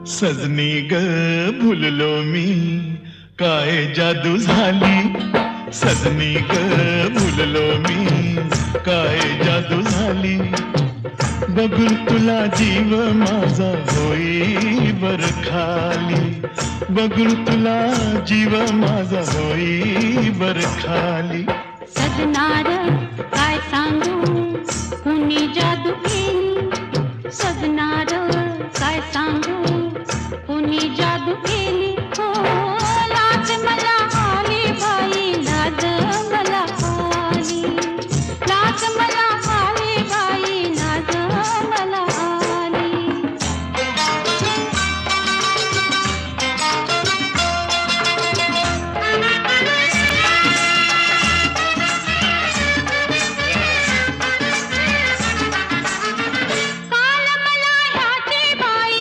सजनी ग भुललो मी, काय जादू झाली. सजनी ग भुललो मी, काय जादू झाली. बघून तुला जीव माझा होई बर खाली. बघून तुला जीव माझा होई बर खाली. सजनार काय सांगू कुणी जादू केली. सजनार काय सांगू कुणी जादू